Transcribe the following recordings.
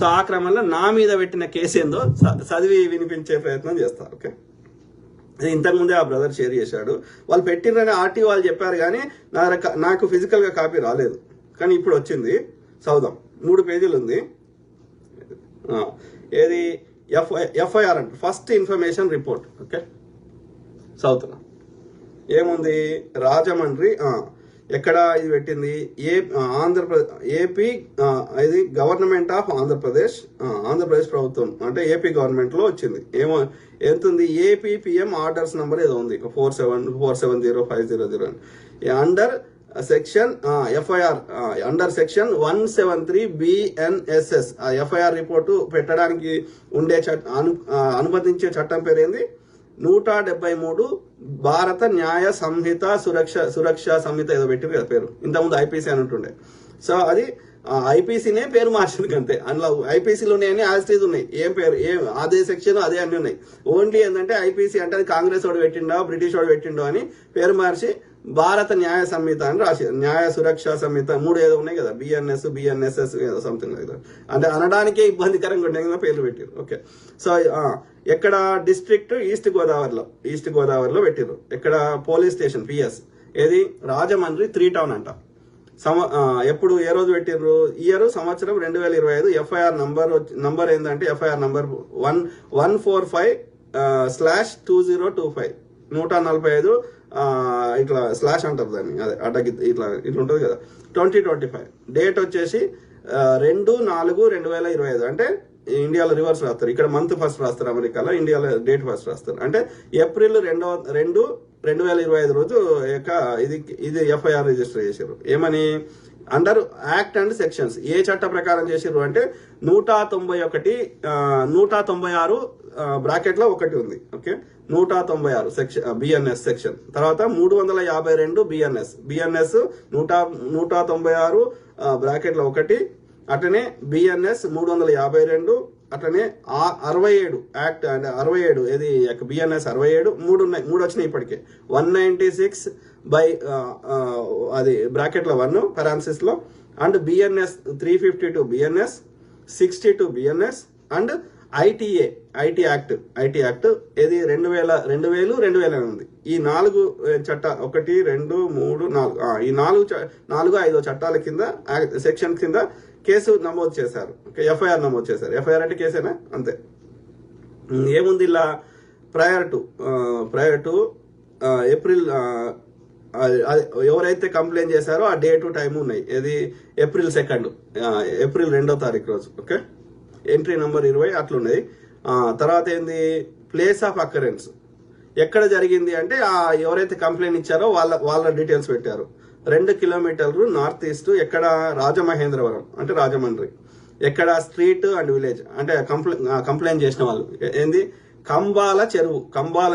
So ఆ క్రమంలో నా మీద పెట్టిన కేసు ఏందో చదివి వినిపించే ప్రయత్నం చేస్తా. ఓకే, ఇంతకుముందే ఆ బ్రదర్ షేర్ చేశాడు. వాళ్ళు పెట్టినని ఆర్టీ వాళ్ళు చెప్పారు, కానీ నాకు ఫిజికల్గా కాపీ రాలేదు, కానీ ఇప్పుడు వచ్చింది. చదుదాం. 3 పేజీలు ఉంది. ఏది ఎఫ్ఐఆర్ అంటే ఫస్ట్ ఇన్ఫర్మేషన్ రిపోర్ట్. ఓకే, చదువుతున్నా. ఏముంది? రాజమండ్రి ఎక్కడ ఇది పెట్టింది? ఆంధ్రప్రదేశ్, ఏపీ, ఇది గవర్నమెంట్ ఆఫ్ ఆంధ్రప్రదేశ్, ఆంధ్రప్రదేశ్ ప్రభుత్వం అంటే ఏపీ గవర్నమెంట్ లో వచ్చింది. ఎంత ఉంది? ఏపీ పిఎం ఆర్డర్స్ నంబర్ ఏదో ఉంది, 470500 under section FIR under section 173 BNSS. ఆ ఎఫ్ఐఆర్ రిపోర్టు పెట్టడానికి ఉండే అనుమతించే చట్టం పేరు ఏంది? 173 భారత న్యాయ సంహిత సురక్ష సంహిత ఏదో పెట్టిరు కదా పేరు. ఇంతకుముందు ఐపీసీ అని ఉంటుండే. సో అది ఐపీసీనే పేరు మార్చింది అంతే. అందులో ఐపీసీలు ఉన్నాయని యాజిటీస్ ఉన్నాయి. ఏం పేరు, అదే సెక్షన్ అదే అన్ని ఉన్నాయి. ఓన్లీ ఏంటంటే ఐపీసీ అంటే అది కాంగ్రెస్ వాడు పెట్టిండో బ్రిటిష్ వాడు పెట్టిండో అని పేరు మార్చి భారత న్యాయ సంహిత అని రాసి, న్యాయ సురక్ష సంహిత 3 ఏదో ఉన్నాయి కదా, BNSS ఏదో సంథింగ్ కదా. అంటే అనడానికే ఇబ్బందికరంగా ఉండే కదా పేర్లు పెట్టారు. ఓకే, సో ఎక్కడ? డిస్ట్రిక్ట్ ఈస్ట్ గోదావరిలో పెట్టిరు. ఎక్కడ? పోలీస్ స్టేషన్ PS ఏది? రాజమండ్రి 3 టౌన్ అంట. ఎప్పుడు ఏ రోజు పెట్టిర్రు? ఇయర్ సంవత్సరం 2025. ఎఫ్ఐఆర్ నంబర్ ఏంటంటే ఎఫ్ఐఆర్ నంబర్ 145/2025 145 ఇట్లా స్లాష్ అంటారు దాన్ని, అదే అడ్డకి ఇట్లా ఉంటుంది కదా. 2025 డేట్ వచ్చేసి 2/4/2025. అంటే ఇండియాలో రివర్స్ రాస్తారు. ఇక్కడ మంత్ ఫస్ట్ రాస్తారు, అమెరికాలో ఇండియాలో డేట్ ఫస్ట్ రాస్తారు. అంటే ఏప్రిల్ 2, 2025 రోజు ఇది ఎఫ్ఐఆర్ రిజిస్టర్ చేశారు. ఏమని? Under act and sections. ఏ చట్ట ప్రకారం చేసారు అంటే 196 బ్రాకెట్ లో ఒకటి ఉంది. Okay, 196 section BNS section. తర్వాత 352 BNS 196 బ్రాకెట్ లో ఒకటి. అట్లనే BNS 352. అట్లనే 67 యాక్ట్ అంటే 67 ఏది BNS 67 3 వచ్చినాయి ఇప్పటికే. 196 అది బ్రాకెట్ లో 1 పెరాన్సిస్ లో. And BNS 352 BNS 62 BNS and IT act ఏది 2000 ఉంది. ఈ 4 చట్ట 1, 2, 3, 4 ఈ 4, 5 చట్టాల కింద సెక్షన్ కింద కేసు నమోదు చేశారు. ఎఫ్ఐఆర్ నమోదు చేశారు. ఎఫ్ఐఆర్ అంటే కేసేనా, అంతే. ఏముంది ఇలా? ప్రయర్ టు ఏప్రిల్ ఎవరైతే కంప్లైంట్ చేశారో ఆ డేటు టైం ఉన్నాయి. ఏది? ఏప్రిల్ 2 ఏప్రిల్ 2వ తారీఖు రోజు. Okay, entry number 20 అట్లున్నది. తర్వాత ఏంది? ప్లేస్ ఆఫ్ అకరెన్స్ ఎక్కడ జరిగింది అంటే ఎవరైతే కంప్లైంట్ ఇచ్చారో వాళ్ళ డీటెయిల్స్ పెట్టారు. 2 కిలోమీటర్లు నార్త్ ఈస్ట్. ఎక్కడ? రాజమహేంద్రవరం అంటే రాజమండ్రి. ఎక్కడ? స్ట్రీట్ అండ్ విలేజ్ అంటే కంప్లైంట్ చేసిన వాళ్ళు ఏంది? కంబాల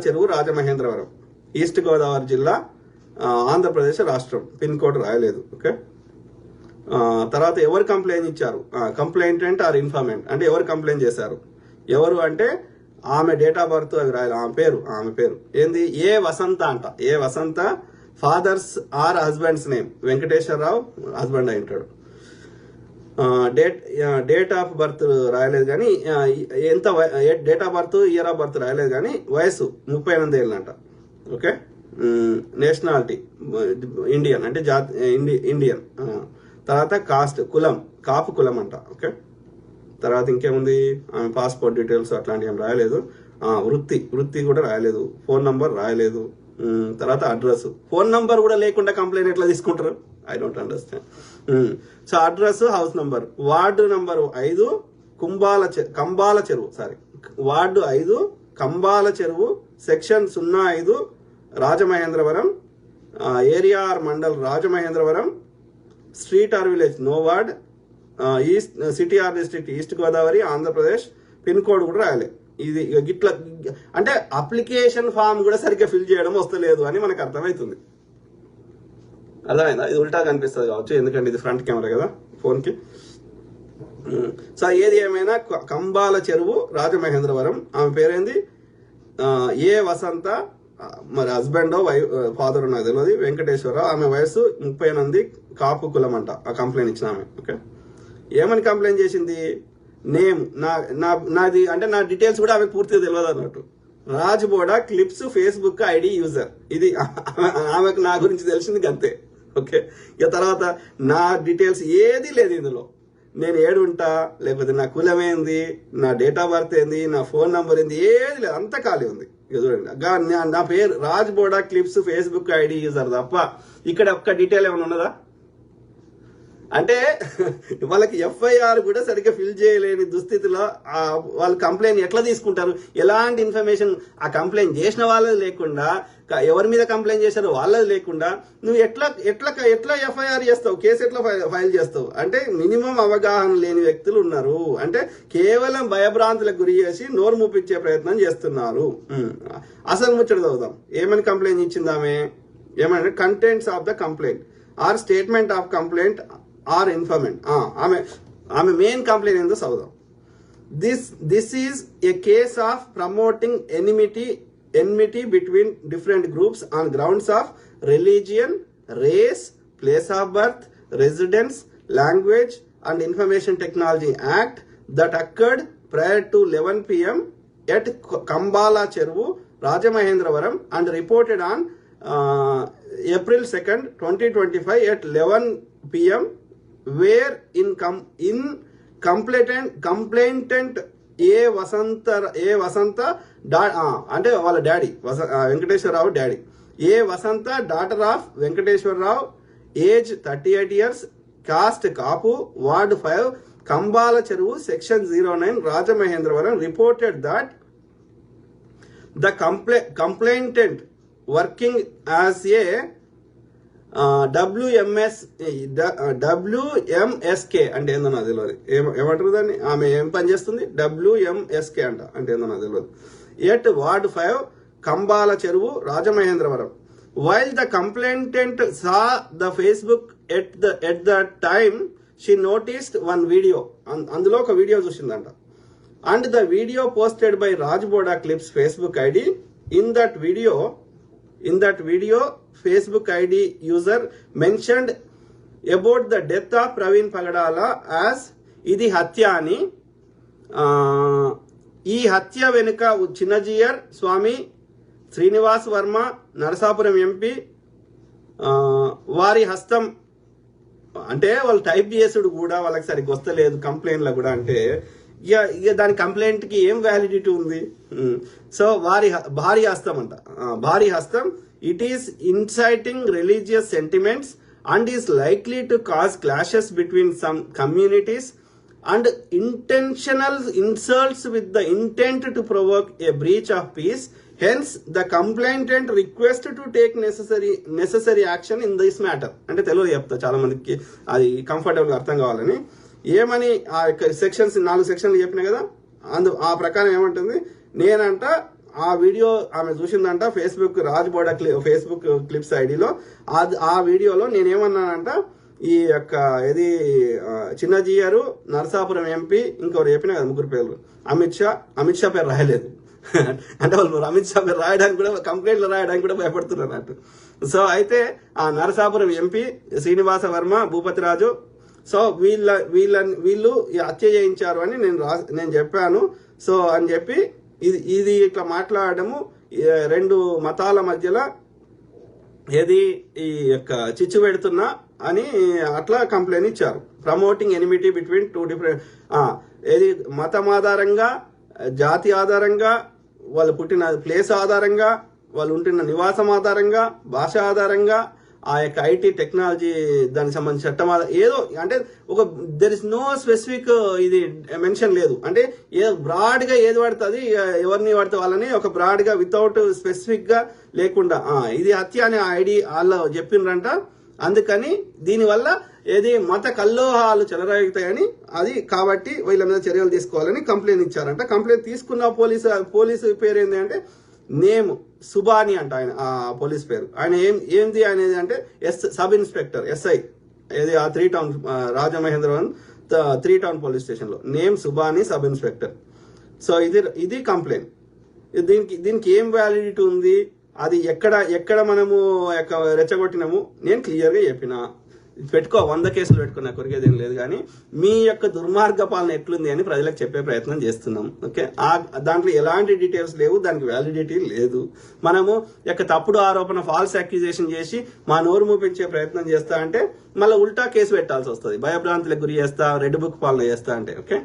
చెరువు రాజమహేంద్రవరం, ఈస్ట్ గోదావరి జిల్లా, ఆంధ్రప్రదేశ్ రాష్ట్రం. పిన్ కోడ్ రాయలేదు. ఓకే, తర్వాత ఎవరు కంప్లైంట్ ఇచ్చారు? కంప్లైంటెంట్ ఆర్ ఇన్ఫార్మెంట్ అంటే ఎవరు కంప్లైంట్ చేశారు? ఎవరు అంటే ఆమె డేట్ ఆఫ్ బర్త్ అవి రాయాలి. ఆమె పేరు ఏంది? ఏ వసంత అంట. A Vasantha. Father's or husband's name Venkateswararao husband అయి ఉంటాడు. డేట్ ఆఫ్ బర్త్ రాయలేదు కానీ ఎంత date of birth year of birth రాయలేదు కానీ వయసు 38 ఏళ్ళు అంట. ఓకే, నేషనాలిటీ ఇండియన్ అంటే ఇండియన్. తర్వాత కాస్ట్ కులం కాపు కులం అంట. ఓకే, తర్వాత ఇంకేముంది? ఆమె పాస్పోర్ట్ డీటెయిల్స్ అట్లాంటివి ఏం రాయలేదు. వృత్తి కూడా రాయలేదు. ఫోన్ నంబర్ రాయలేదు. తర్వాత అడ్రస్. ఫోన్ నంబర్ కూడా లేకుండా కంప్లైంట్ ఎట్లా తీసుకుంటారు? I don't understand. So address, house number, ward number 5 Kambala Cheruvu ward 5 Kambala Cheruvu, section 05 Rajamahendravaram, area or mandal Rajamahendravaram, street or village no ward, east city or district east Godavari Andhra Pradesh. Pin code కూడా రాయలే. ఇది గిట్లా అంటే అప్లికేషన్ ఫామ్ కూడా సరిగ్గా ఫిల్ చేయడం వస్తలేదు అని మనకు అర్థమవుతుంది. అర్థమైందా? ఇది ఉల్టా కనిపిస్తుంది కావచ్చు, ఎందుకంటే ఇది ఫ్రంట్ కెమెరా కదా ఫోన్కి. సో ఏది ఏమైనా కంబాల చెరువు రాజమహేంద్రవరం. ఆమె పేరేంది? ఏ వసంత. మరి హస్బెండ్ ఫాదర్ నాకు తెలియదు. వెంకటేశ్వరరావు. ఆమె వయసు 38, కాపు కులం అంట. ఆ కంప్లైంట్ ఇచ్చిన ఆమె. ఓకే, ఏమని కంప్లైంట్ చేసింది? నేమ్ నాది అంటే నా డీటెయిల్స్ కూడా ఆమెకు పూర్తిగా తెలియదు అన్నట్టు. Raj Boda clips Facebook ID user, ఇది ఆమెకు నా గురించి తెలిసింది అంతే. ఓకే, ఇక తర్వాత నా డీటెయిల్స్ ఏది లేదు ఇందులో. నేను ఏడుంటా, లేకపోతే నా కులం ఏంది, నా డేట్ ఆఫ్ బర్త్ ఏంది, నా ఫోన్ నంబర్ ఏంది, ఏది లేదు, అంతా ఖాళీ ఉంది. ఇక చూడండి, నా పేరు Raj Boda clips Facebook ID user తప్ప ఇక్కడ ఒక్క డీటెయిల్ ఏమైనా ఉన్నదా? అంటే వాళ్ళకి ఎఫ్ఐఆర్ కూడా సరిగ్గా ఫిల్ చేయలేని దుస్థితిలో వాళ్ళు కంప్లైంట్ ఎట్లా తీసుకుంటారు? ఎలాంటి ఇన్ఫర్మేషన్ ఆ కంప్లైంట్ చేసిన వాళ్ళది లేకుండా, ఎవరి మీద కంప్లైంట్ చేశారో వాళ్ళది లేకుండా నువ్వు ఎట్లా ఎట్లా ఎట్లా ఎఫ్ఐఆర్ చేస్తావు, కేసు ఎట్లా ఫైల్ చేస్తావు? అంటే మినిమం అవగాహన లేని వ్యక్తులు ఉన్నారు. అంటే కేవలం భయభ్రాంతులకు గురి చేసి నోరు మూపించే ప్రయత్నం చేస్తున్నారు. అసలు ముచ్చట చదువుదాం. ఏమని కంప్లైంట్ ఇచ్చిందామే? ఏమంటే contents of the complaint or statement of complaint or ఇన్ఫర్మెంట్. ఆమె మెయిన్ కంప్లైంట్ ఏందో చదువుదాం. This is a case of promoting enmity between different groups on grounds of religion, race, place of birth, residence, language and Information Technology Act that occurred prior to 11 p.m. at Kambala Cheruvu, Rajamahendravaram and reported on April 2nd, 2025 at 11 p.m. where in complainant A Vasantha అంటే వాళ్ళ daddy Venkateswararao daddy A Vasantha daughter of Venkateswararao, age 38 years, caste Kapu, ward 5, Kambala Cheruvu, section 09, Rajamahendravaram, reported that the complainant working as a WMSK అంటే ఏందో నాకు తెలియదు. ఏమంటారు దాన్ని? ఆమె ఏం పని చేస్తుంది? WMSK అంటే ఏందో నాకు తెలియదు. At ward 5, Kambala Cheruvu, Rajamahendravaram. While the complainant saw the Facebook at the time she noticed one video, అందులో ఒక వీడియో చూసిందంట. And the video posted by Raj Boda clips Facebook ID. In that video Facebook ID user mentioned about the death of Praveen Pagadala as ఇది హత్య అని. ఈ హత్య వెనుక చిన్నజీయర్ స్వామి, Srinivas Varma, Narasapuram MP వారి హస్తం. అంటే వాళ్ళు టైప్ చేసుడు కూడా వాళ్ళకి సరిగ్గా వస్తలేదు కంప్లైంట్లో కూడా. అంటే ఇక దాని కంప్లైంట్ కి ఏం వ్యాలిడిటీ ఉంది? సో భారీ హస్తం అంట, భారీ హస్తం. It is inciting religious sentiments and is likely to cause clashes between some communities and intentional insults with the intent to provoke a breach of peace. Hence, the complainant request to take necessary action in this matter. అంటే తెలుగు చెప్తా చాలా మందికి అది కంఫర్టబుల్గా అర్థం కావాలని. ఏమని ఆ సెక్షన్స్ 4 సెక్షన్లు చెప్పినా కదా, ఆ ప్రకారం ఏమంటుంది? నేనంట ఆ వీడియో ఆమె చూసిందంట Facebook Raj Boda Facebook clips ఐడిలో. ఆ వీడియోలో నేనేమన్నానంట, ఈ యొక్క ఇది చిన్నజీయరు, నరసాపురం ఎంపీ, ఇంకోటి చెప్పిన కదా 3 పేర్లు, అమిత్ షా పేరు రాయలేదు. అంటే వాళ్ళు అమిత్ షా పేరు రాయడానికి కూడా, కంప్లైంట్లు రాయడానికి కూడా భయపడుతున్నారు అన్నట్టు. సో అయితే ఆ నరసాపురం ఎంపీ, శ్రీనివాస వర్మ, భూపతిరాజు, సో వీళ్ళు హత్య చేయించారు అని నేను చెప్పాను. సో అని చెప్పి ఇది ఇట్లా మాట్లాడము 2 మతాల మధ్యలో ఏది ఈ యొక్క చిచ్చు పెడుతున్నా అని అట్లా కంప్లైంట్ ఇచ్చారు. ప్రమోటింగ్ ఎనిమిటీ బిట్వీన్ 2 డిఫరెంట్ ఏది మతం ఆధారంగా, జాతి ఆధారంగా, వాళ్ళు పుట్టిన ప్లేస్ ఆధారంగా, వాళ్ళు ఉంటున్న నివాసం ఆధారంగా, భాష ఆధారంగా, ఆ యొక్క ఐటీ టెక్నాలజీ దానికి సంబంధించిన చట్టం ఏదో అంటే దెర్ ఇస్ నో స్పెసిఫిక్ ఇది మెన్షన్ లేదు. అంటే ఏదో బ్రాడ్ గా ఏది పడుతుంది, ఎవరిని పడితే వాళ్ళని ఒక బ్రాడ్ గా వితౌట్ స్పెసిఫిక్ గా లేకుండా ఇది హత్య అనే ఐడి వాళ్ళు చెప్పిండ్రంట. అందుకని దీనివల్ల ఏది మత కల్లోహాలు చెలరేగుతాయని అది కాబట్టి వీళ్ళ మీద చర్యలు తీసుకోవాలని కంప్లైంట్ ఇచ్చారంట. కంప్లైంట్ తీసుకున్న పోలీసు పేరు ఏంటి అంటే నేమ్ సుబాని అంట, ఆయన ఆ పోలీస్ పేరు. ఆయన ఏంది అనేది అంటే సబ్ ఇన్స్పెక్టర్ SI ఏది ఆ 3 town Rajamahendravaram 3 town police station లో name Subani, sub inspector. So ఇది కంప్లైంట్. దీనికి ఏం వ్యాలిడిటీ ఉంది, అది ఎక్కడ మనము రెచ్చగొట్టినాము నేను క్లియర్ గా చెప్పిన. పెట్టుకో, 100 కేసులు పెట్టుకున్నా కొరిగేది ఏం లేదు. కానీ మీ యొక్క దుర్మార్గ పాలన ఎట్లుంది అని ప్రజలకు చెప్పే ప్రయత్నం చేస్తున్నాం. ఓకే, దాంట్లో ఎలాంటి డీటెయిల్స్ లేవు, దానికి వ్యాలిడిటీ లేదు. మనము యొక్క తప్పుడు ఆరోపణ, ఫాల్స్ అక్యూజేషన్ చేసి మా నోరు మూపించే ప్రయత్నం చేస్తా అంటే మళ్ళీ ఉల్టా కేసు పెట్టాల్సి వస్తుంది, భయభ్రాంతులకు గురి చేస్తా, రెడ్ బుక్ పాలన చేస్తా అంటే. ఓకే.